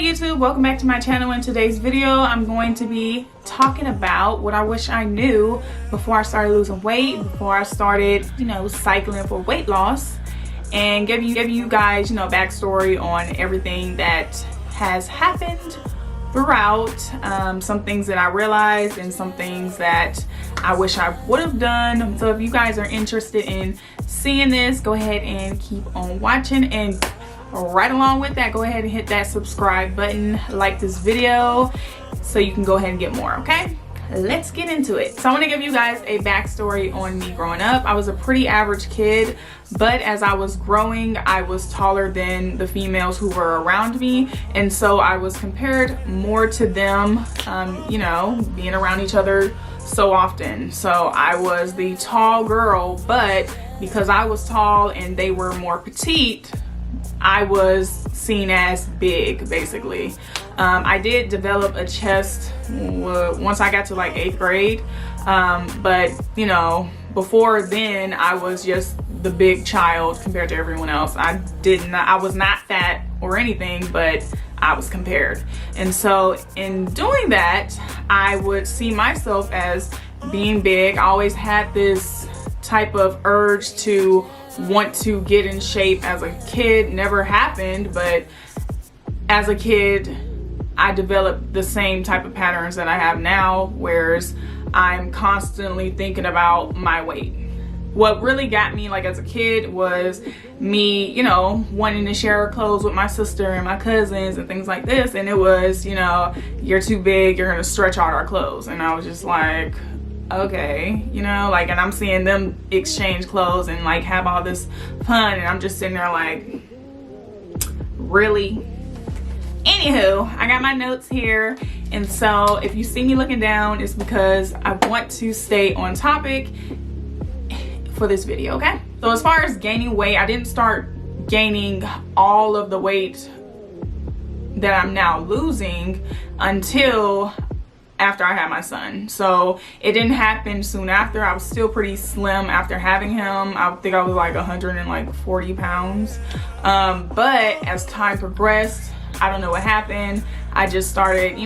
Hey YouTube, welcome back to my channel. In today's video I'm going to be talking about what I wish I knew before I started losing weight, before I started cycling for weight loss, and give you guys backstory on everything that has happened throughout, some things that I realized and some things that I wish I would have done. So if you guys are interested in seeing this, go ahead and keep on watching, and right along with that, go ahead and hit that subscribe button, like this video so you can go ahead and get more. Okay, let's get into it. So I want to give you guys a backstory on me growing up. I was a pretty average kid, but as I was growing, I was taller than the females who were around me, and so I was compared more to them, being around each other so often. So I was the tall girl, but because I was tall and they were more petite, I was seen as big, basically. I did develop a chest once I got to like 8th grade, but before then I was just the big child compared to everyone else. I was not fat or anything, but I was compared. And so in doing that, I would see myself as being big. I always had this type of urge to want to get in shape as a kid. Never happened, but as a kid I developed the same type of patterns that I have now, whereas I'm constantly thinking about my weight. What really got me as a kid was me wanting to share clothes with my sister and my cousins and things like this, and it was you're too big, you're gonna stretch out our clothes, and I was just like, okay, and I'm seeing them exchange clothes and have all this fun, and I'm just sitting there like, really? Anywho, I got my notes here, and so if you see me looking down, it's because I want to stay on topic for this video, okay? So as far as gaining weight, I didn't start gaining all of the weight that I'm now losing until after I had my son. So it didn't happen soon after. I was still pretty slim after having him. I think I was like 140 pounds. But as time progressed, I don't know what happened. I just started,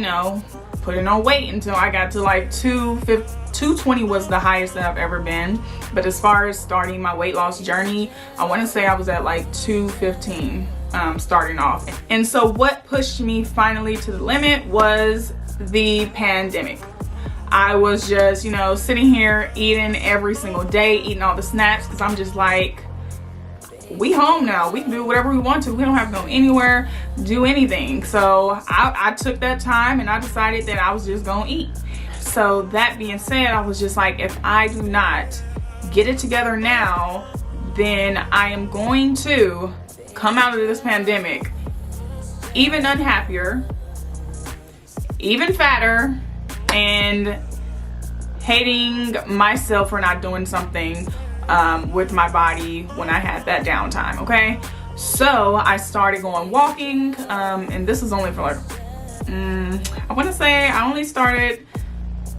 putting on weight until I got to like 220 was the highest that I've ever been. But as far as starting my weight loss journey, I want to say I was at like 215 starting off. And so what pushed me finally to the limit was the pandemic. I was just sitting here eating every single day, eating all the snacks, because I'm just like, we home now, we can do whatever we want to, we don't have to go anywhere, do anything. So I took that time and I decided that I was just gonna eat. So that being said, I was just like, if I do not get it together now, then I am going to come out of this pandemic even unhappier, even fatter, and hating myself for not doing something with my body when I had that downtime. Okay, so I started going walking, and this is only for I want to say I only started,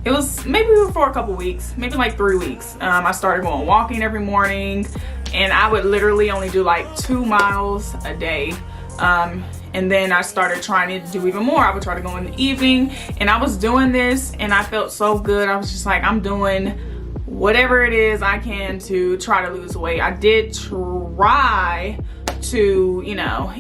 it was maybe for a couple weeks, maybe like 3 weeks. I started going walking every morning, and I would literally only do like 2 miles a day. And then I started trying to do even more. I would try to go in the evening, and I was doing this and I felt so good. I was just like, I'm doing whatever it is I can to try to lose weight. I did try to,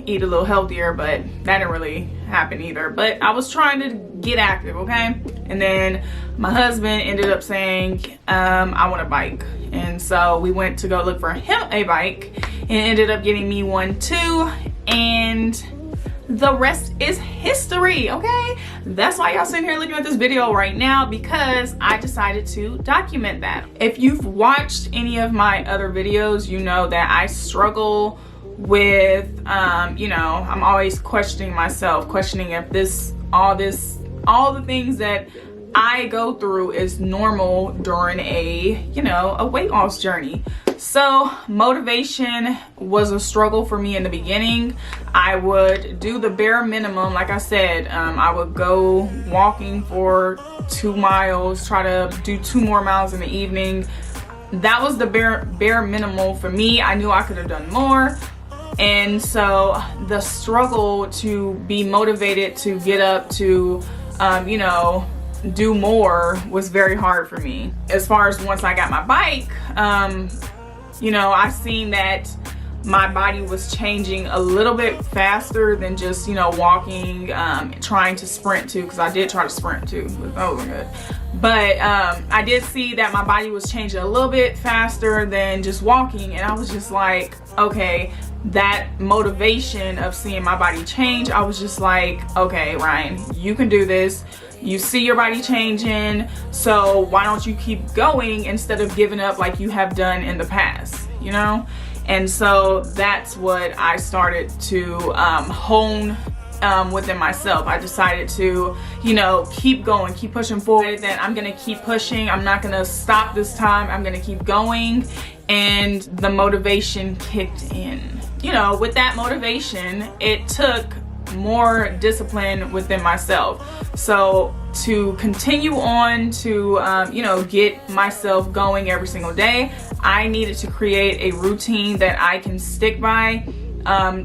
eat a little healthier, but that didn't really happen either. But I was trying to get active, okay? And then my husband ended up saying, I want a bike. And so we went to go look for him a bike, and ended up getting me one too. And the rest is history, okay? That's why y'all sitting here looking at this video right now, because I decided to document that. If you've watched any of my other videos, you know that I struggle with, I'm always questioning myself, questioning if all the things that I go through is normal during a weight loss journey. So motivation was a struggle for me in the beginning. I would do the bare minimum. Like I said, I would go walking for 2 miles, try to do 2 more miles in the evening. That was the bare minimal for me. I knew I could have done more, And so the struggle to be motivated to get up to, you know, do more was very hard for me. As far as once I got my bike, you know, I've seen that my body was changing a little bit faster than just, you know, walking, trying to sprint too, because I did try to sprint too, but that wasn't good. But I did see that my body was changing a little bit faster than just walking, and I was just like, okay, that motivation of seeing my body change, I was just like, okay, Ryan, you can do this. You see your body changing, so why don't you keep going instead of giving up like you have done in the past, you know? And so that's what I started to hone within myself. I decided to, you know, keep going, keep pushing forward. Then I'm gonna keep pushing. I'm not gonna stop this time. I'm gonna keep going. And the motivation kicked in. You know, with that motivation, it took more discipline within myself. So to continue on to, you know, get myself going every single day, I needed to create a routine that I can stick by,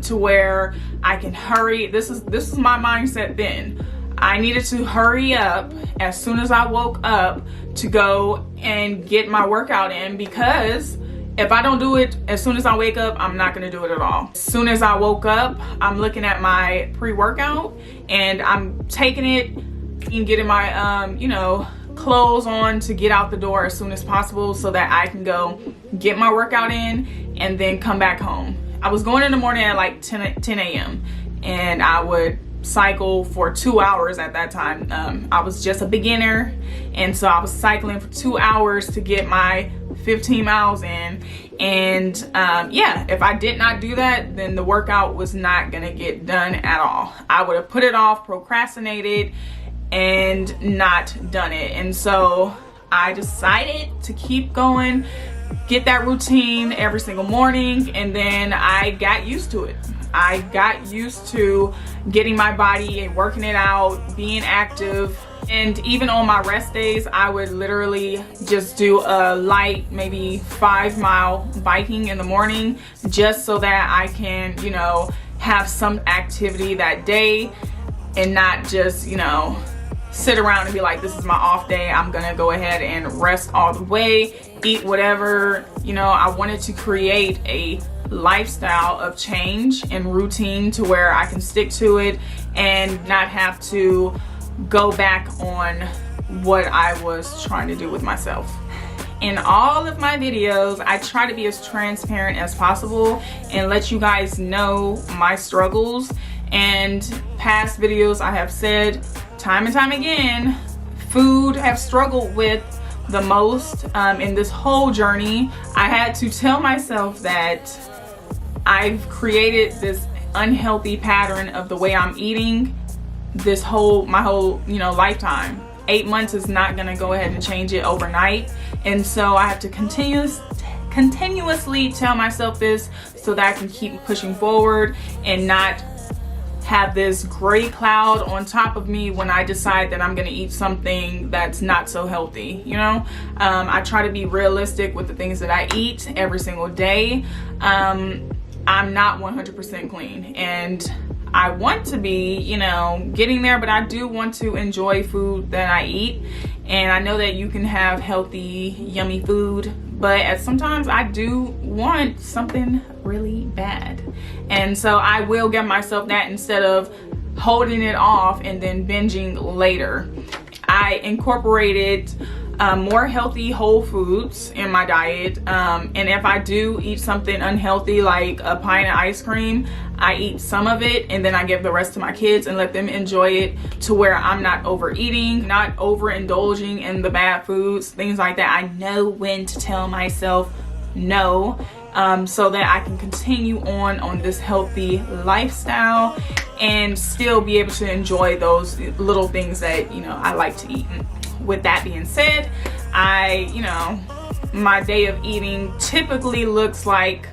to where I can hurry. This is my mindset then. I needed to hurry up as soon as I woke up to go and get my workout in, because if I don't do it as soon as I wake up, I'm not gonna do it at all. As soon as I woke up, I'm looking at my pre-workout and I'm taking it and getting my, you know, clothes on to get out the door as soon as possible so that I can go get my workout in and then come back home. I was going in the morning at like 10 a.m. and I would cycle for 2 hours at that time. I was just a beginner, and so I was cycling for 2 hours to get my 15 miles in. And yeah, if I did not do that, then the workout was not gonna get done at all. I would have put it off, procrastinated, and not done it. And so I decided to keep going, get that routine every single morning, and then I got used to it. I got used to getting my body and working it out, being active. And even on my rest days, I would literally just do a light, maybe 5-mile biking in the morning, just so that I can, you know, have some activity that day and not just, you know, sit around and be like, this is my off day, I'm gonna go ahead and rest all the way, eat whatever. You know, I wanted to create a lifestyle of change and routine to where I can stick to it and not have to go back on what I was trying to do with myself. In all of my videos, I try to be as transparent as possible and let you guys know my struggles. And past videos, I have said time and time again, food I've struggled with the most in this whole journey. I had to tell myself that I've created this unhealthy pattern of the way I'm eating my whole, you know, lifetime. 8 months is not gonna go ahead and change it overnight. And so I have to continuously tell myself this so that I can keep pushing forward and not have this gray cloud on top of me when I decide that I'm gonna eat something that's not so healthy, you know? I try to be realistic with the things that I eat every single day. I'm not 100% clean, and I want to be, you know, getting there, but I do want to enjoy food that I eat. And I know that you can have healthy, yummy food, but sometimes I do want something really bad. And so I will give myself that instead of holding it off and then binging later. I incorporated more healthy whole foods in my diet, and if I do eat something unhealthy like a pint of ice cream, I eat some of it and then I give the rest to my kids and let them enjoy it, to where I'm not overeating, not overindulging in the bad foods, things like that. I know when to tell myself no, so that I can continue on this healthy lifestyle and still be able to enjoy those little things that, you know, I like to eat. With that being said, my day of eating typically looks like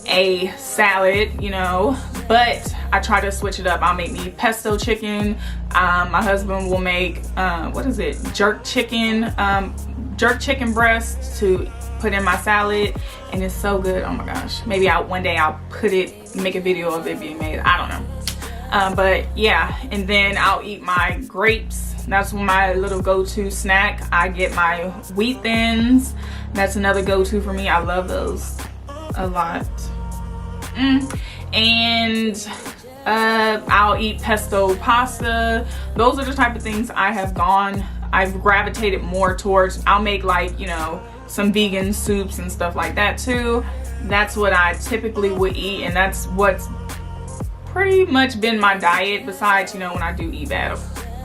a salad, you know, but I try to switch it up. I'll make me pesto chicken. My husband will make, jerk chicken breast to put in my salad, and it's so good. Oh my gosh. Maybe one day I'll put it make a video of it being made. I don't know. But yeah, and then I'll eat my grapes. That's my little go-to snack. I get my wheat thins. That's another go-to for me. I love those a lot. And I'll eat pesto pasta. Those are the type of things I've gravitated more towards. I'll make, like, you know, some vegan soups and stuff like that too. That's what I typically would eat, and that's what's pretty much been my diet, besides, you know, when I do eat bad.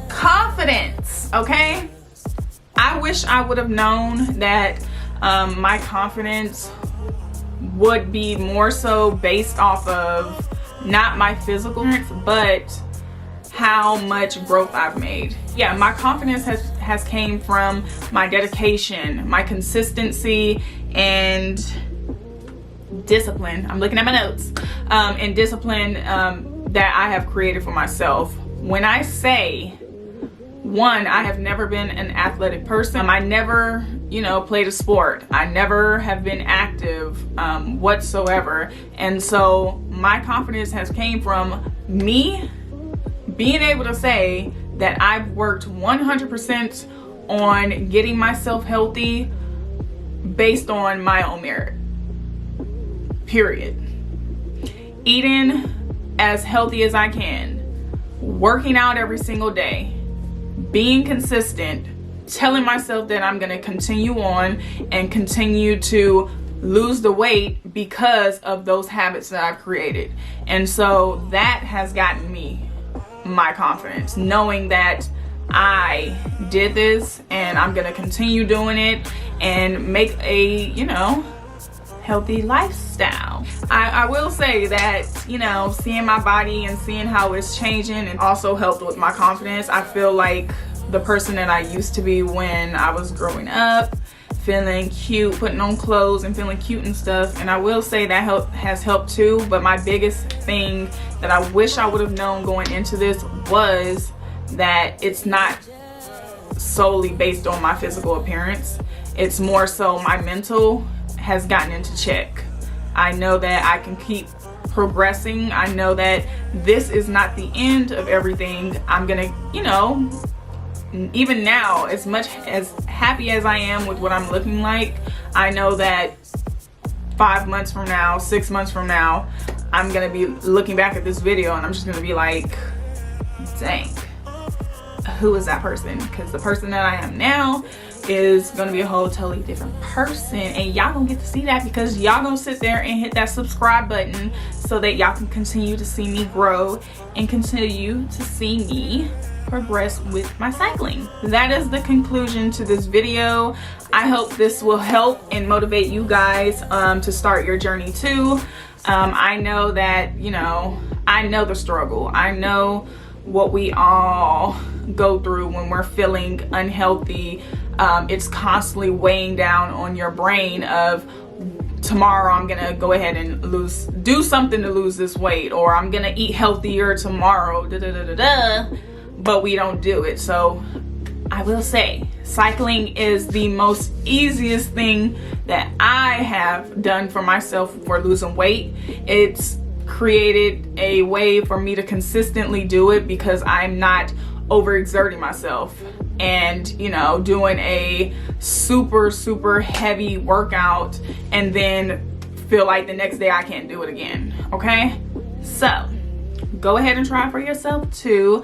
Confidence, okay? I wish I would have known that my confidence would be more so based off of not my physical appearance, but how much growth I've made. Yeah, my confidence has came from my dedication, my consistency, and discipline. I'm looking at my notes. And discipline that I have created for myself. When I say, one, I have never been an athletic person. I never, you know, played a sport. I never have been active whatsoever. And so my confidence has came from me being able to say that I've worked 100% on getting myself healthy based on my own merit. Period. Eating as healthy as I can, working out every single day, being consistent, telling myself that I'm gonna continue on and continue to lose the weight because of those habits that I've created. And so that has gotten me my confidence, knowing that I did this and I'm gonna continue doing it and make a, you know, healthy lifestyle. I will say that, you know, seeing my body and seeing how it's changing and also helped with my confidence. I feel like the person that I used to be when I was growing up, feeling cute, putting on clothes and feeling cute and stuff. And I will say that has helped too. But my biggest thing that I wish I would have known going into this was that it's not solely based on my physical appearance. It's more so my mental has gotten into check. I know that I can keep progressing. I know that this is not the end of everything. I'm gonna, you know, even now, as much as happy as I am with what I'm looking like, I know that 5 months from now, 6 months from now, I'm gonna be looking back at this video and I'm just gonna be like, dang, who is that person? Because the person that I am now is gonna be a whole totally different person, and y'all gonna get to see that because y'all gonna sit there and hit that subscribe button so that y'all can continue to see me grow and continue to see me progress with my cycling. That is the conclusion to this video. I hope this will help and motivate you guys to start your journey too. I know that, you know, I know the struggle. I know what we all go through when we're feeling unhealthy. It's constantly weighing down on your brain of, tomorrow I'm gonna go ahead and do something to lose this weight, or I'm gonna eat healthier tomorrow, but we don't do it. So I will say, cycling is the most easiest thing that I have done for myself for losing weight. It's created a way for me to consistently do it because I'm not overexerting myself and, you know, doing a super heavy workout and then feel like the next day I can't do it again. Okay, so go ahead and try it for yourself too.